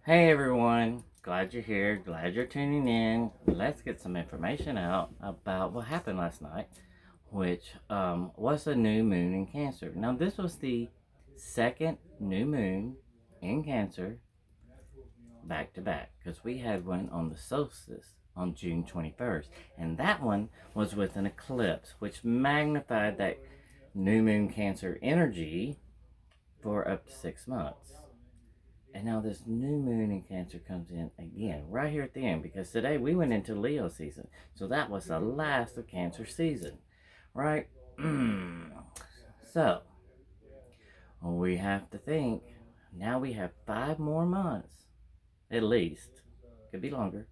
Hey everyone, glad you're here, glad you're tuning in. Let's get some information out about what happened last night, which was a new moon in Cancer. Now, this was the second new moon in Cancer back to back because we had one on the solstice on June 21st, and that one was with an eclipse, which magnified that new moon Cancer energy for up to 6 months. And now this new moon in Cancer comes in again right here at the end because today we went into Leo season. So that was the last of Cancer season, right? So we have to think now we have 5 more months at least, could be longer,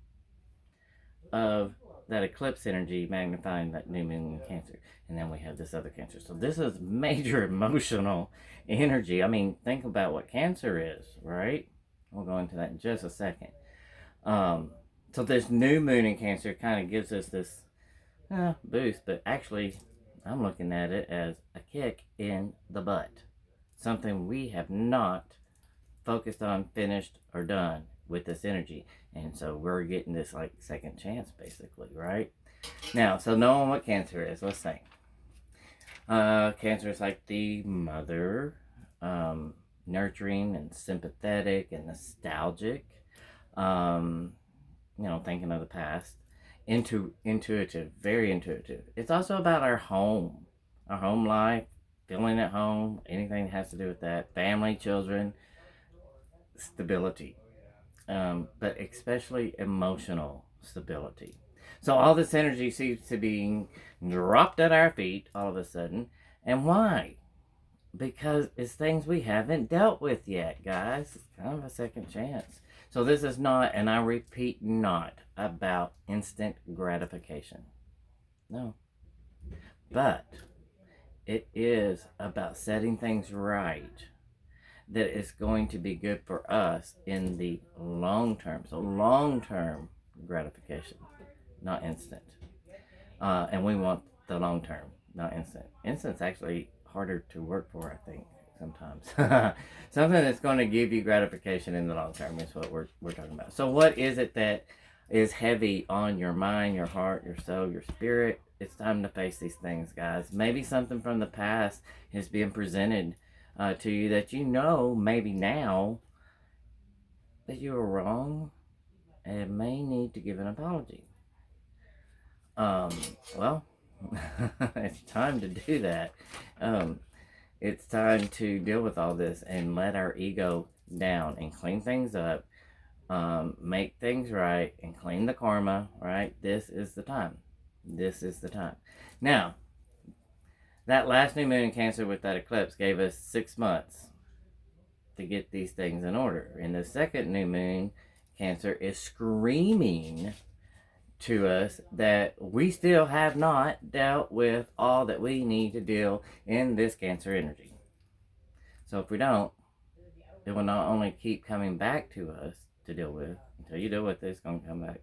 of that eclipse energy magnifying that new moon in Cancer. And then we have this other Cancer. So this is major emotional energy. I mean, think about what Cancer is, right? We'll go into that in just a second. So this new moon in Cancer kind of gives us this boost, but actually, I'm looking at it as a kick in the butt. Something we have not focused on, finished, or done with this energy. And so we're getting this like second chance, basically, right? Now, so knowing what Cancer is, let's think. Cancer is like the mother, nurturing and sympathetic and nostalgic. Thinking of the past. Intuitive, very intuitive. It's also about our home life, feeling at home, anything that has to do with that, family, children, stability, but especially emotional stability. So all this energy seems to be dropped at our feet all of a sudden. And why? Because it's things we haven't dealt with yet, guys. It's kind of a second chance. So this is not, and I repeat, not about instant gratification. No. But it is about setting things right that is going to be good for us in the long term. So long term gratification, not instant. And we want the long term, not instant. Instant's actually harder to work for, I think, sometimes. Something that's going to give you gratification in the long term is what we're talking about. So what is it that is heavy on your mind, your heart, your soul, your spirit? It's time to face these things, guys. Maybe something from the past is being presented to you that you know maybe now that you were wrong and may need to give an apology. Well, it's time to do that. It's time to deal with all this and let our ego down and clean things up, make things right, and clean the karma, right? This is the time. This is the time. Now, that last new moon in Cancer with that eclipse gave us 6 months to get these things in order. And the second new moon, Cancer, is screaming to us that we still have not dealt with all that we need to deal in this Cancer energy. So if we don't, it will not only keep coming back to us to deal with, until you deal with it, it's going to come back,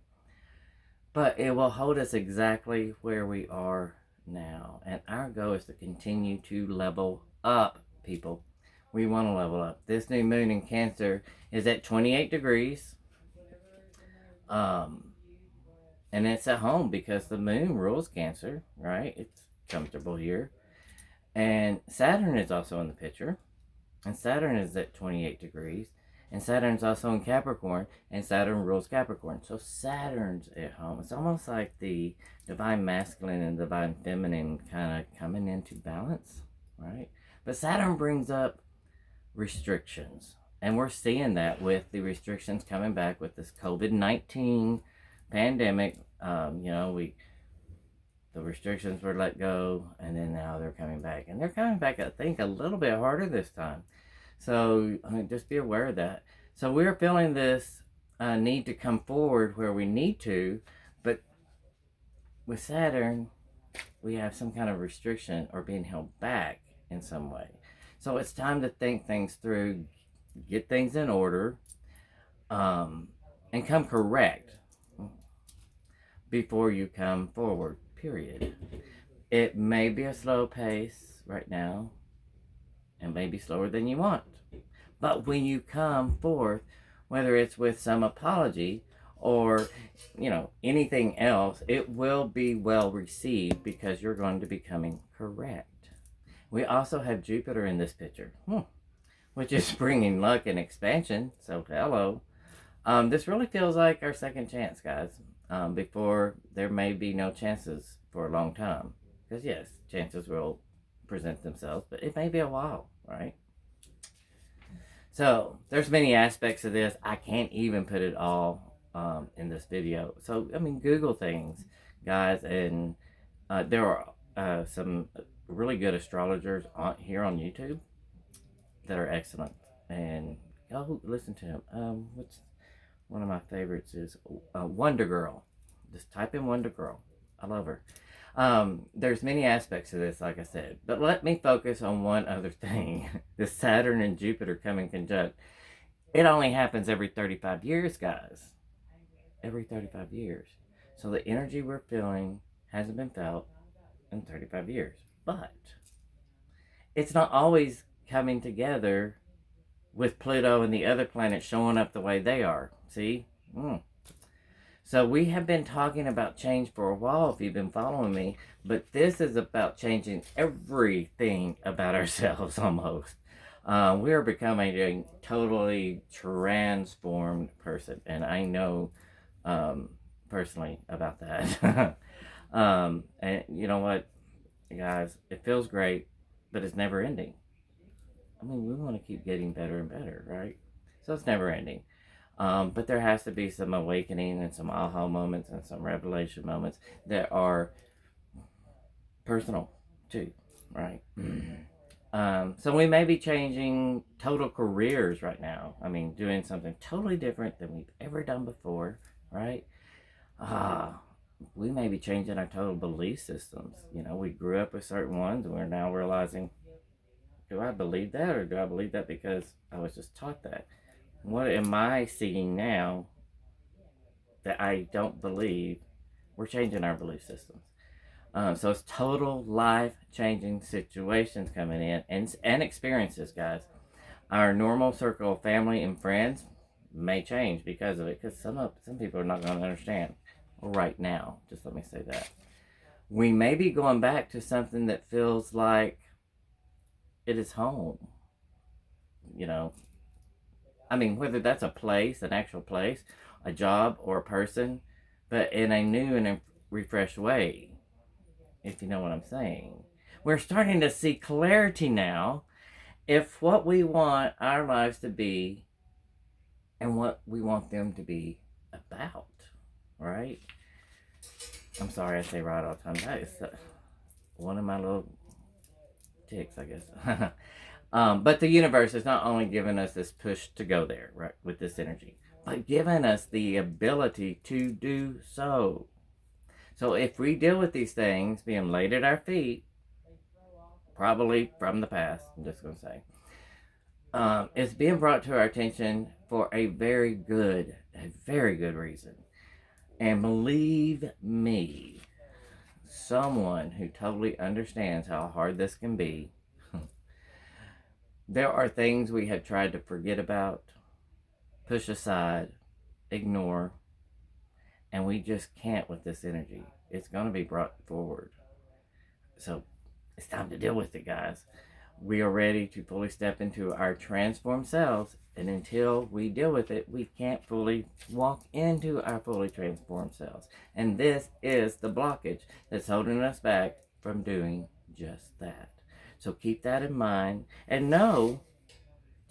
but it will hold us exactly where we are now. And our goal is to continue to level up, people. We want to level up. This new moon in Cancer is at 28 degrees. And it's at home because the moon rules Cancer, right? It's comfortable here. And Saturn is also in the picture. And Saturn is at 28 degrees. And Saturn's also in Capricorn. And Saturn rules Capricorn. So Saturn's at home. It's almost like the divine masculine and divine feminine kind of coming into balance, right? But Saturn brings up restrictions. And we're seeing that with the restrictions coming back with this COVID-19 pandemic. The restrictions were let go, and then now they're coming back, and they're coming back, I think, a little bit harder this time. So just be aware of that. So we're feeling this need to come forward where we need to, but with Saturn, we have some kind of restriction or being held back in some way. So it's time to think things through, get things in order, and come correct before you come forward, period. It may be a slow pace right now, and maybe slower than you want. But when you come forth whether it's with some apology or, anything else, it will be well received because you're going to be coming correct. We also have Jupiter in this picture, which is bringing luck and expansion. So hello. This really feels like our second chance, guys. Before there may be no chances for a long time. Because yes, chances will present themselves, but it may be a while, right? So there's many aspects of this. I can't even put it all in this video. So Google things, guys, and there are some really good astrologers here on YouTube that are excellent, and go listen to him. What's one of my favorites is Wonder Girl. Just type in Wonder Girl. I love her. There's many aspects of this, like I said, but let me focus on one other thing. The Saturn and Jupiter coming conjunct. It only happens every 35 years, guys. Every 35 years. So the energy we're feeling hasn't been felt in 35 years. But it's not always coming together with Pluto and the other planets showing up the way they are. See? So we have been talking about change for a while if you've been following me, but this is about changing everything about ourselves almost. We are becoming a totally transformed person, and I know personally about that. And you know what, guys, it feels great, but it's never ending. We want to keep getting better and better, right? So it's never ending. But there has to be some awakening and some aha moments and some revelation moments that are personal too, right? So we may be changing total careers right now. Doing something totally different than we've ever done before, right? We may be changing our total belief systems. We grew up with certain ones and we're now realizing, do I believe that, or do I believe that because I was just taught that? What am I seeing now that I don't believe? We're changing our belief systems. So it's total life-changing situations coming in and experiences, guys. Our normal circle of family and friends may change because of it, because some people are not going to understand right now. Just let me say that. We may be going back to something that feels like it is home. Whether that's a place, an actual place, a job, or a person, but in a new and a refreshed way, if you know what I'm saying. We're starting to see clarity now if what we want our lives to be and what we want them to be about, right? I'm sorry I say right all the time. That is one of my little ticks, I guess. But the universe is not only giving us this push to go there, right, with this energy, but giving us the ability to do so. So if we deal with these things being laid at our feet, probably from the past, I'm just going to say, it's being brought to our attention for a very good reason. And believe me, someone who totally understands how hard this can be. There are things we have tried to forget about, push aside, ignore, and we just can't with this energy. It's going to be brought forward. So it's time to deal with it, guys. We are ready to fully step into our transformed selves, and until we deal with it, we can't fully walk into our fully transformed selves. And this is the blockage that's holding us back from doing just that. So keep that in mind, and know,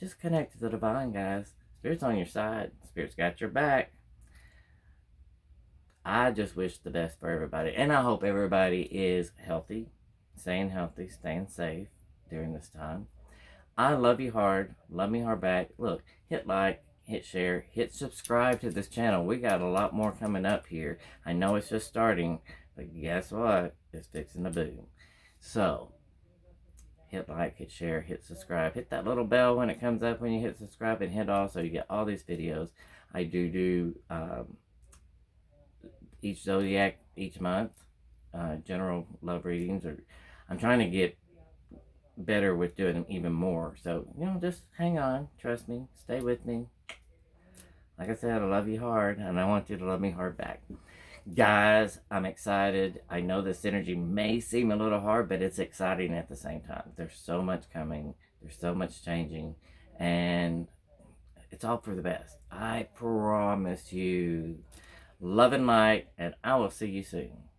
just connect to the divine, guys. Spirit's on your side. Spirit's got your back. I just wish the best for everybody, and I hope everybody is healthy, staying safe during this time. I love you hard. Love me hard back. Look, hit like, hit share, hit subscribe to this channel. We got a lot more coming up here. I know it's just starting, but guess what? It's fixing to boom. So hit like, hit share, hit subscribe. Hit that little bell when it comes up when you hit subscribe, and hit all so you get all these videos. I do each zodiac each month, general love readings, or I'm trying to get better with doing them even more. So, just hang on, trust me, stay with me. like I said, I love you hard, and I want you to love me hard back. Guys, I'm excited. I know this energy may seem a little hard, but it's exciting at the same time. There's so much coming, there's so much changing, and it's all for the best. I promise you. Love and light, and I will see you soon.